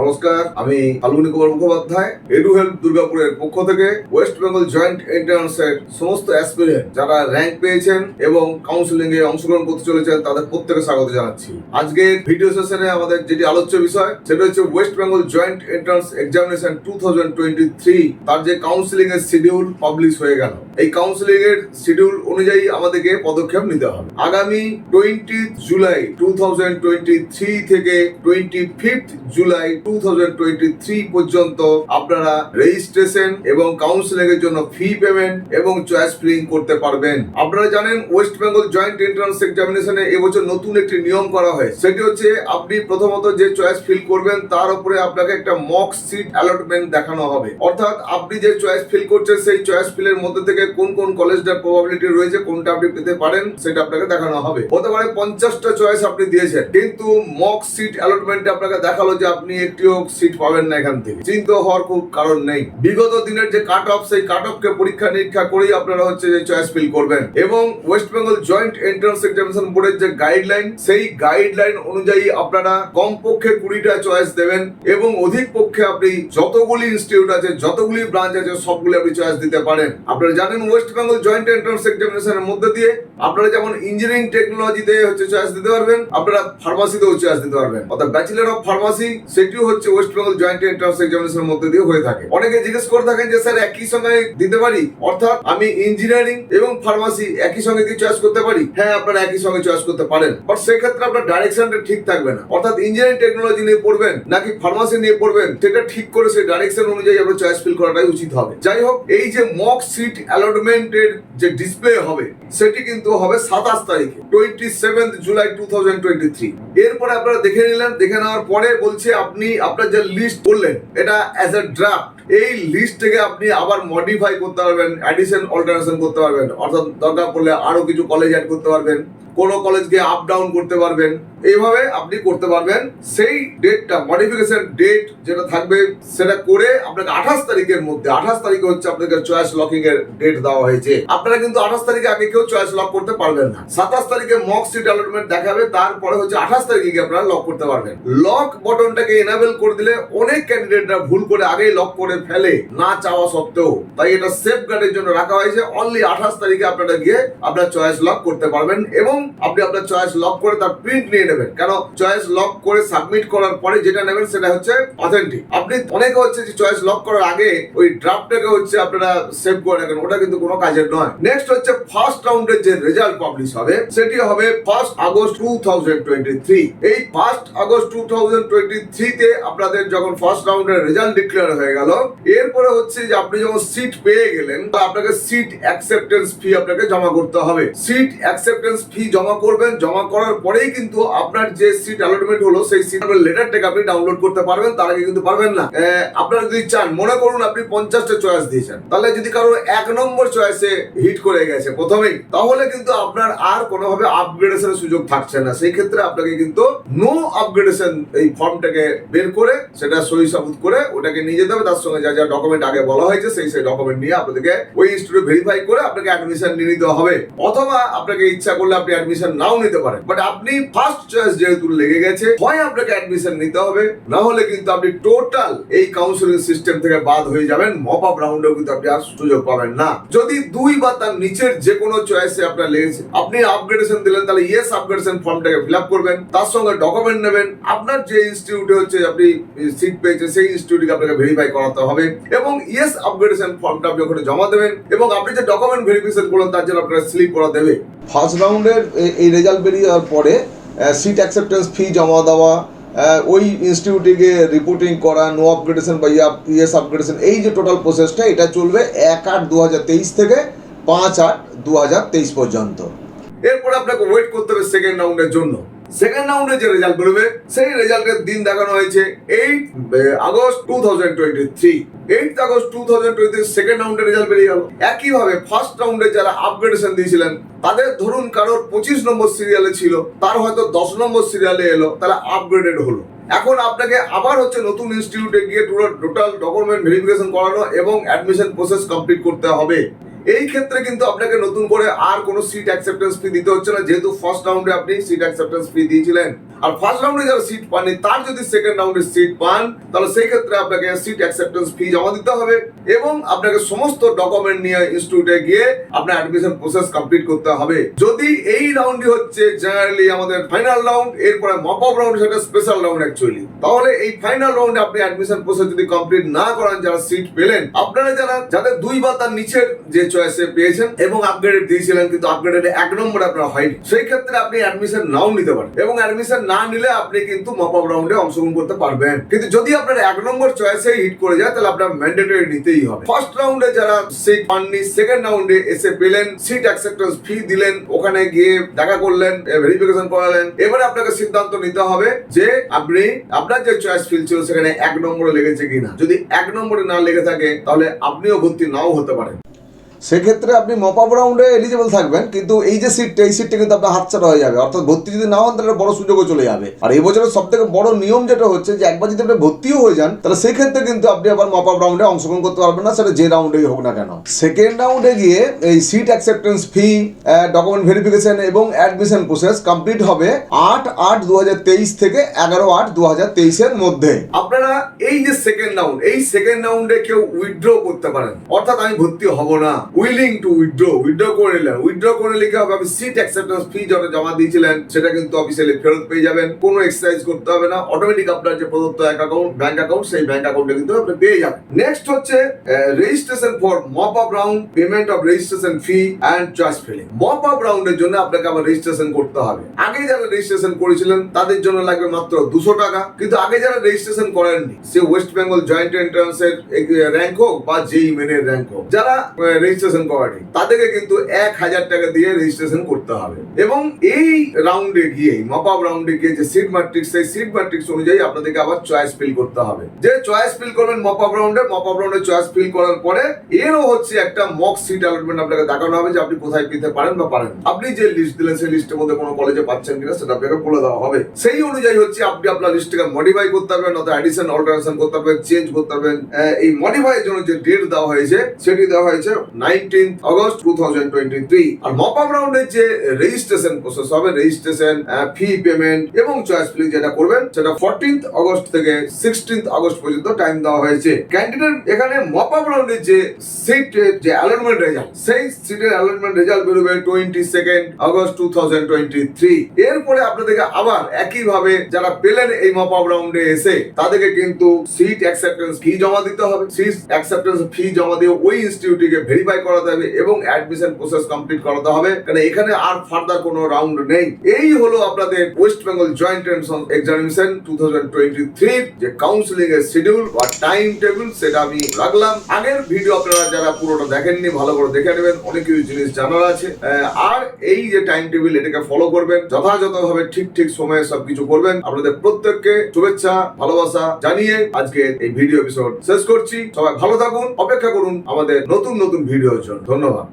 নমস্কার, আমি ফাল্গুনী কুমার মুখোপাধ্যায় এডুহেল্প দুর্গাপুরের পক্ষ থেকে ওয়েস্ট বেঙ্গল জয়েন্ট এন্ট্রান্সের সমস্ত অ্যাসপিরেন্ট যারা র্যাঙ্ক পেয়েছেন এবং কাউন্সিলিং এ অংশগ্রহণ করতে চলেছেন তাদের প্রত্যেকে স্বাগত জানাচ্ছি। আজকের ভিডিও সেশনে আমাদের যেটি আলোচ্য বিষয় সেটা হচ্ছে West Bengal joint entrance examination 2023 তার যে কাউন্সিলিং এর শিডিউল পাবলিশ হয়ে গেল। এই কাউন্সিলিং এর শিডিউল অনুযায়ী আমাদেরকে পদক্ষেপ নিতে হবে। আগামী 20 জুলাই 2023 থেকে 25 জুলাই 2023 পর্যন্ত আপনারা রেজিস্ট্রেশন এবং কাউন্সিলিং এর জন্য ফি পেমেন্ট এবং চয়েস ফিলিং করতে পারবেন। আপনারা জানেন ওয়েস্ট বেঙ্গল জয়েন্ট এন্ট্রান্স এক্সামিনেশনে এবছর নতুন একটি নিয়ম করা হয়, সেটি হচ্ছে আপনি প্রথমত যে চয়েস ফিল করবেন তার উপরে আপনাকে একটা মক সিট অ্যালটমেন্ট দেখানো হবে। অর্থাৎ আপনি যে চয়েস ফিল করছেন সেই চয়েস ফিলের মধ্যে থেকে কোন কোন কলেজটার প্রবাবিলিটি রয়েছে, কোনটা আপনি পেতে পারেন সেটা আপনাকে দেখানো হবে। হতে পারে 50টা চয়েস আপনি দিয়েছেন, কিন্তু মক সিট অ্যালটমেন্টে আপনাকে দেখালো যে আপনি একটিও সিট পাবেন না। এখান থেকে চিন্তা হওয়ার খুব কারণ নেই। বিগত দিনের যে কাট অফ, সেই কাট অফকে পরীক্ষা নিরীক্ষা করেই আপনারা হচ্ছে যে চয়েস ফিল করবেন। এবং West Bengal joint entrance examination বোর্ডের যে গাইডলাইন, সেই গাইডলাইন অনুযায়ী আপনারা কমপক্ষে 20টা চয়েস দেবেন এবং অধিক পক্ষে আপনি যতগুলি ইনস্টিটিউট আছে, যতগুলি ব্রাঞ্চ আছে, সবগুলি আপনি চয়েস দিতে পারেন। আপনারা জানেন ওয়েস্ট বেঙ্গল জয়েন্ট এন্ট্রান্স এক্সামিনেশনের মধ্যে দিয়ে আপনারা যেমন ইঞ্জিনিয়ারিং টেকনোলজিতে হচ্ছে চয়েস দিতে পারবেন, আপনারা ফার্মাসিতেও চয়েস দিতে পারবেন। অর্থাৎ ব্যাচেলর অফ ফার্মাসি সেটিও হচ্ছে ওয়েস্ট বেঙ্গল জয়েন্ট এন্ট্রান্স এক্সামিনেশনের মধ্যে দিয়ে হয়ে থাকে। অনেকে জিজ্ঞেস করে থাকেন যে স্যার একই সঙ্গে দিতে পারি, অর্থাৎ আমি ইঞ্জিনিয়ারিং এবং ফার্মাসি একই সঙ্গে কি চয়েস করতে পারি? হ্যাঁ, আপনারা একই সঙ্গে চয়েস করতে পারেন, বাট সেক্ষেত্রে আপনার ডাইরেকশনটা ঠিক থাকবে না। অর্থাৎ ইঞ্জিনিয়ারিং টেকনোলজি নিয়ে পড়বেন নাকি ফার্মাসি নিয়ে পড়বেন সেটা ঠিক করে সেই ডাইরেকশন অনুযায়ী আপনার চয়েস ফিল করাটাই উচিত হবে। যাই হোক, এই যে মক সিট অ্যালটমেন্টের যে ডিসপ্লে হবে সেটি কিন্তু হবে 27 তারিখে 27 জুলাই 2023। এরপরে আপনারা দেখে নিলেন, দেখে নেওয়ার পরে বলছে আপনি আপনার যে লিস্ট করলেন এটা অ্যাজ এ ড্রাফট, এই লিস্ট থেকে আপনি আবার মডিফাই করতে পারবেন, অ্যাডিশন অল্টারেশন করতে পারবেন। অর্থাৎ দরকার পড়লে আরো কিছু কলেজ অ্যাড করতে পারবেন, কোন কলেজকে আপ ডাউন করতে পারবেন, এইভাবে আপনি করতে পারবেন। সেই ডেটটা মডিফিকেশন ডেট যেটা থাকবে সেটা করে আপনাকে 28 তারিখের মধ্যে, 28 তারিখে হচ্ছে আপনাকে চয়েস লকিং এর ডেট দেওয়া হয়েছে। আপনারা কিন্তু 28 তারিখে আগে কেউ চয়েস লক করতে পারবেন না। 27 তারিখে মক সিট অ্যালটমেন্ট দেখাবে, তারপরে হচ্ছে 28 তারিখে গিয়ে আপনারা লক করতে পারবেন। লক বটনটাকে এনাবেল করে দিলে অনেক ক্যান্ডিডেটরা ভুল করে আগেই লক করে ফেলে না চাওয়া সত্ত্বেও, তাই এটা সেফ গার্ডের জন্য রাখা হয়েছে। অনলি 28 তারিখে আপনারা গিয়ে আপনার চয়েস লক করতে পারবেন এবং আপনি আপনার চয়েস লক করে তার প্রিন্ট নিয়ে নেবেন। কেন চয়েস লক করে সাবমিট করার পরে যেটা নেবেন সেটা হচ্ছে অথেন্টিক। আপনি অনেকে হচ্ছে যে চয়েস লক করার আগে ওই ড্রাফটটাকে হচ্ছে আপনারা সেভ করে রাখেন, ওটা কিন্তু কোনো কাজের নয়। নেক্সট হচ্ছে ফার্স্ট রাউন্ডের যে রেজাল্ট পাবলিশ হবে সেটি হবে 1 আগস্ট 2023। এই 1 আগস্ট 2023 তে আপনাদের যখন ফার্স্ট রাউন্ডের রেজাল্ট ডিক্লেয়ার হয়ে গেল, এরপরে হচ্ছে যে আপনি যখন সিট পেয়ে গেলেন আপনাকে সিট অ্যাকসেপ্টেন্স ফি আপনাকে জমা করতে হবে। সিট অ্যাকসেপ্টেন্স ফি জমা করবেন, জমা করার পরেই কিন্তু আপনার যে সিট অ্যালটমেন্ট হলো সেই সিট লেটারটাকে আপনি ডাউনলোড করতে পারবেন, তার আগে কিন্তু পারবেন না। আপনারা যদি চান, মনে করুন আপনি 50টা চয়েস দিয়েছেন, তাহলে যদি কারোর 1 নম্বর চয়েসে হিট করে গেছে প্রথমেই, তাহলে কিন্তু আপনার আর কোনোভাবে আপগ্রেডেশনের সুযোগ থাকছে না। সেই ক্ষেত্রে আপনাকে কিন্তু নো আপগ্রেডেশন এই ফর্মটাকে বের করে সেটা সই সাবুত করে ওটাকে নিয়ে যেতে হবে। তার সঙ্গে যা যা ডকুমেন্ট আগে বলা হয়েছে সেই ডকুমেন্ট নিয়ে আপনাদেরকে ওই ইনস্টিটিউটে ভেরিফাই করে আপনাকে অ্যাডমিশন নিয়ে নিতে হবে। অথবা আপনাকে ইচ্ছা করলে আপনি অ্যাডমিশন নাও নিতে পারেন, বাট আপনি ফার্স্ট চয়েস যেহেতু লেগে গেছে, হয় আপনাকে অ্যাডমিশন নিতে হবে, না হলে কিন্তু আপনি টোটাল এই কাউন্সিলিং সিস্টেম থেকে বাদ হয়ে যাবেন। মপ আপ রাউন্ডেও কিন্তু আপনি আর সুযোগ পাবেন না। যদি 2 বা তার নিচের যে কোনো চয়েসে আপনার লেগেছে, আপনি আপগ্রেডেশন দিলেন, তাহলে ইয়েস আপগ্রেডেশন ফর্মটাকে ফিল আপ করবেন, তার সঙ্গে ডকুমেন্ট নেবেন। আপনার যে ইনস্টিটিউটে হচ্ছে আপনি সিট পেয়েছেন সেই ইনস্টিটিউটকে আপনাকে ভেরিফাই করাতে হবে এবং ইয়েস আপগ্রেডেশন ফর্মটা আপনি ওখানে জমা দেবেন এবং আপনি যে ডকুমেন্ট ভেরিফিকেশন করলেন তার জন্য আপনার স্লিপ করা দেবে। ফার্স্ট রাউন্ডের এই রেজাল্ট বেরিয়ে যাওয়ার পরে সিট অ্যাকসেপ্টেন্স ফি জমা দেওয়া, ওই ইনস্টিটিউটে রিপোর্টিং করা, নো আপগ্রেডেশন বা ইয়েস আপগ্রেডেশন, এই যে টোটাল প্রসেসটা এটা চলবে 1/8/2023 থেকে 5/8/2023 পর্যন্ত। এরপর আপনাকে ওয়েট করতে হবে সেকেন্ড রাউন্ডের জন্য। সেকেন্ড রাউন্ডে যে রেজাল্ট বেরোবে সেই রেজাল্টের দিন দেখানো হয়েছে 8 আগস্ট 2023। 8 আগস্ট 2023 সেকেন্ড রাউন্ডের রেজাল্ট বেরিয়ে গেল। একইভাবে ফার্স্ট রাউন্ডে যারা আপগ্রেডেশন দিয়েছিলেন তাদের ধরুন কারোর 25 নম্বর সিরিয়ালে ছিল, তার হয়তো 10 নম্বর সিরিয়ালে এলো, তারা আপগ্রেডেড হলো। এখন আপনাকে আবার হচ্ছে নতুন ইনস্টিটিউটে গিয়ে টোটাল ডকুমেন্ট ভেরিফিকেশন করানো এবং অ্যাডমিশন প্রসেস কমপ্লিট করতে হবে। এই ক্ষেত্রে কিন্তু আপনাকে নতুন করে আর কোনো সিট অ্যাকসেপ্টেন্স ফি দিতে হচ্ছে না, যেহেতু ফার্স্ট রাউন্ডে আপনি সিট অ্যাকসেপ্টেন্স ফি দিয়েছিলেন। আর ফার্স্ট রাউন্ডে যারা সিট পাননি তার যদি সেকেন্ড রাউন্ডে সিট পান তাহলে সেই ক্ষেত্রে আপনাকে সিট অ্যাকসেপ্টেন্স ফি জমা দিতে হবে এবং আপনাকে সমস্ত ডকুমেন্ট নিয়ে ইনস্টিটিউটে গিয়ে আপনার অ্যাডমিশন প্রসেস কমপ্লিট করতে হবে। যদি এই রাউন্ডই হচ্ছে জেনারেলি আমাদের ফাইনাল রাউন্ড, এরপরে মপ আপ রাউন্ড, সেটা স্পেশাল রাউন্ড অ্যাকচুয়ালি, তাহলে এই ফাইনাল রাউন্ডে আপনি অ্যাডমিশন প্রসেস যদি কমপ্লিট না করেন, যারা সিট পেলেন, আপনারা যাদের 2 বা তার নিচের যে চয়েসে পেয়েছেন এবং আপগ্রেড দিয়েছিলেন কিন্তু আপগ্রেডের 1 নম্বর আপনার হয়নি, সেই ক্ষেত্রে আপনি অ্যাডমিশন নাও নিতে পারেন এবং অ্যাডমিশন না নিলে আপনি কিন্তু মপ আপ রাউন্ডে অংশগ্রহণ করতে পারবেন। কিন্তু যদি আপনার 1 নম্বর চয়েসে হিট করে যায় তাহলে আপনার ম্যান্ডেটরি নিতেই হবে। ফার্স্ট রাউন্ডে যারা সিট পাননি, সেকেন্ড রাউন্ডে এসে পেলেন, সিট অ্যাকসেপ্টেন্স ফি দিলেন, ওখানে গিয়ে দেখা করলেন, ভেরিফিকেশন করালেন, এবারে আপনাকে সিদ্ধান্ত নিতে হবে যে আপনি আপনার যে চয়েস ফিল ছিল সেখানে 1 নম্বরে লেগেছে কিনা। যদি 1 নম্বরে না লেগে থাকে তাহলে আপনিও ভর্তি নাও হতে পারেন। সেক্ষেত্রে আপনি মপ আপ রাউন্ডে এলিজিবল থাকবেন, কিন্তু এই যে সিটটা, এই সিটটা কিন্তু আপনার হাতছাড়া হয়ে যাবে, অর্থাৎ ভর্তি যদি না হন তাহলে বড় সুযোগও চলে যাবে। আর এই বছরের সব থেকে বড় নিয়ম যেটা হচ্ছে যে একবার যদি আপনি ভর্তিও হয়ে যান তাহলে সেই ক্ষেত্রে কিন্তু আপনি আবার মপ আপ রাউন্ডে অংশগ্রহণ করতে পারবেন না, সেটা যে রাউন্ডেই হোক না কেন। সেকেন্ড রাউন্ডে গিয়ে এই সিট অ্যাকসেপ্টেন্স ফি, ডকুমেন্ট ভেরিফিকেশন এবং অ্যাডমিশন প্রসেস কমপ্লিট হবে 8/8/2023 থেকে 11/8/2023 এর মধ্যে। আপনারা এই যে সেকেন্ড রাউন্ড, এই সেকেন্ড রাউন্ডে কেউ উইথড্র করতে পারেন, অর্থাৎ আমি ভর্তি হব না, উইলিং টু উইথড্র করে নিলেন। উইথড্র করে নিলে কি হবে, আপনি সিট অ্যাকসেপ্টেন্স ফি যখন জমা দিয়েছিলেন সেটা কিন্তু অফিসিয়ালি ফেরত পেয়ে যাবেন, কোনো এক্সারসাইজ করতে হবে না, অটোমেটিক আপনার যে প্রদত্ত ব্যাংক অ্যাকাউন্ট, সেই ব্যাংক অ্যাকাউন্টে কিন্তু আপনি পেয়ে যাবেন। নেক্সট হচ্ছে registration for mop up round, payment of registration fee and choice filling. Mop up রাউন্ডের জন্য আপনাকে আবার রেজিস্ট্রেশন করতে হবে। আগে যারা রেজিস্ট্রেশন করেছিলেন তাদের জন্য লাগবে মাত্র 200 টাকা, কিন্তু আগে যারা রেজিস্ট্রেশন করেননি, সে ওয়েস্ট বেঙ্গল জয়েন্ট এন্ট্রান্স এর র্যাঙ্ক হোক বা জেই মেনের র্যাঙ্ক হোক, যারা রেজিস্ট্রেশন করেনি তাদেরকে কিন্তু 1000 টাকা দিয়ে রেজিস্ট্রেশন করতে হবে। এবং এই রাউন্ডে গিয়ে, মপ আপ রাউন্ডে গিয়ে যে সিট ম্যাট্রিক্স, সেই সিট ম্যাট্রিক্স অনুযায়ী আপনাদেরকে আবার চয়েস ফিল করতে হবে। যে চয়েস ফিল করবেন মপ আপ রাউন্ডে, মপ আপ রাউন্ডে চয়েস ফিল করার পরে এরও হচ্ছে একটা মক সিট অ্যালটমেন্ট আপনাকে দেখানো হবে যে আপনি কোথায় পেতে পারেন বা পারেন। আপনি যে লিস্ট দিলেন সেই লিস্টের মধ্যে কোনো কলেজে পাচ্ছেন কিনা সেটা আপনাকে বলে দেওয়া হবে। সেই অনুযায়ী হচ্ছে আপনি আপনার লিস্টটাকে মডিফাই করতে পারবেন, অথবা অ্যাডিশন অল্টারেশন করতে পারবেন, চেঞ্জ করতে পারবেন। এই মডিফাই এর জন্য যে ডেট দেওয়া হয়েছে সেটি দেওয়া হয়েছে 19 অগস্ট 2023। আর মপ আপ রাউন্ডের যে রেজিস্ট্রেশন প্রসেস হবে, রেজিস্ট্রেশন, ফি পেমেন্ট এবং চয়েস ফিলিং যেটা করবেন সেটা 14 অগস্ট থেকে 16 অগস্ট পর্যন্ত টাইম দেওয়া হয়েছে। ক্যান্ডিডেট এখানে মপ আপ রাউন্ডের যে সিটের যে অ্যালটমেন্ট রেজাল্ট, সেই সিটের অ্যালটমেন্ট রেজাল্ট বেরোবে 22 অগস্ট 2023। এরপরে আপনাদেরকে আবার একইভাবে যারা পেলেন এই মপ আপ রাউন্ডে এসে, তাদেরকে কিন্তু সিট অ্যাকসেপ্টেন্স ফি জমা দিতে হবে। সিট অ্যাকসেপ্টেন্স ফি জমা দিয়ে ওই ইনস্টিটিউটকে ভেরিফাই করাতে হবে এবং অ্যাডমিশন প্রসেস কমপ্লিট করাতে হবে, কারণ এখানে আর ফার্দার কোনো রাউন্ড নেই। এই হলো আপনাদের West Bengal joint entrance examination 2023 যে কাউন্সিলিং এর শিডিউল বা টাইম টেবিল, সেটা আমি রাখলাম। আগের ভিডিও আপনারা যারা পুরোটা দেখেননি ভালো করে দেখে নেবেন, অনেক কিছু জিনিস জানার আছে। আর এই যে টাইম টেবিল, এটাকে ফলো করবেন, যথাযথভাবে ঠিক সময়ে সবকিছু করবেন। আপনাদের প্রত্যেককে শুভেচ্ছা ভালোবাসা জানিয়ে আজকে এই ভিডিও এপিসোড শেষ করছি। সবাই ভালো থাকুন, অপেক্ষা করুন আমাদের নতুন ভিডিওর জন্য। ধন্যবাদ।